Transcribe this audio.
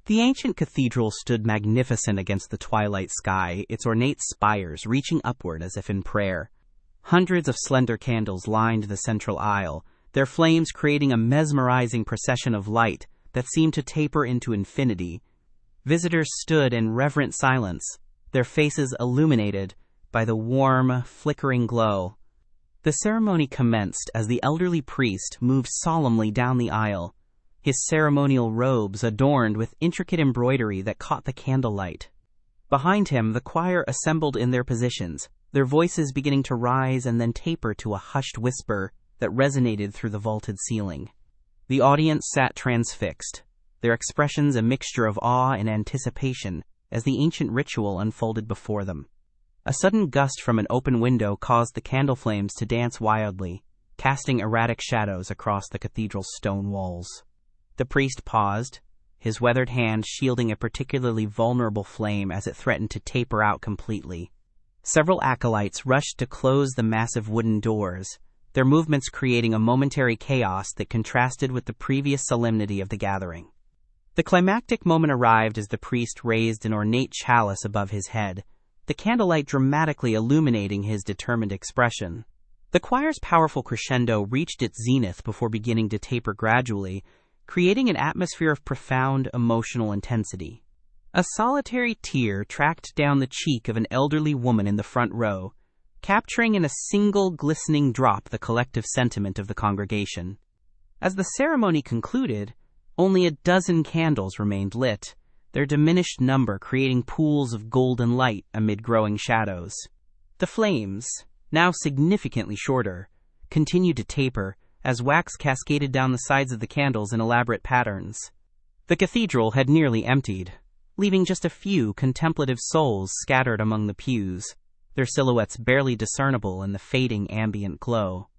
The ancient cathedral stood magnificent against the twilight sky, its ornate spires reaching upward as if in prayer. Hundreds of slender candles lined the central aisle, their flames creating a mesmerizing procession of light that seemed to taper into infinity. Visitors stood in reverent silence, their faces illuminated by the warm, flickering glow. The ceremony commenced as the elderly priest moved solemnly down the aisle, his ceremonial robes adorned with intricate embroidery that caught the candlelight. Behind him, the choir assembled in their positions, their voices beginning to rise and then taper to a hushed whisper that resonated through the vaulted ceiling. The audience sat transfixed, their expressions a mixture of awe and anticipation as the ancient ritual unfolded before them. A sudden gust from an open window caused the candle flames to dance wildly, casting erratic shadows across the cathedral's stone walls. The priest paused, his weathered hand shielding a particularly vulnerable flame as it threatened to taper out completely. Several acolytes rushed to close the massive wooden doors, their movements creating a momentary chaos that contrasted with the previous solemnity of the gathering. The climactic moment arrived as the priest raised an ornate chalice above his head, the candlelight dramatically illuminating his determined expression. The choir's powerful crescendo reached its zenith before beginning to taper gradually, creating an atmosphere of profound emotional intensity. A solitary tear tracked down the cheek of an elderly woman in the front row, capturing in a single glistening drop the collective sentiment of the congregation. As the ceremony concluded, only a dozen candles remained lit, their diminished number creating pools of golden light amid growing shadows. The flames, now significantly shorter, continued to taper as wax cascaded down the sides of the candles in elaborate patterns. The cathedral had nearly emptied, leaving just a few contemplative souls scattered among the pews, their silhouettes barely discernible in the fading ambient glow.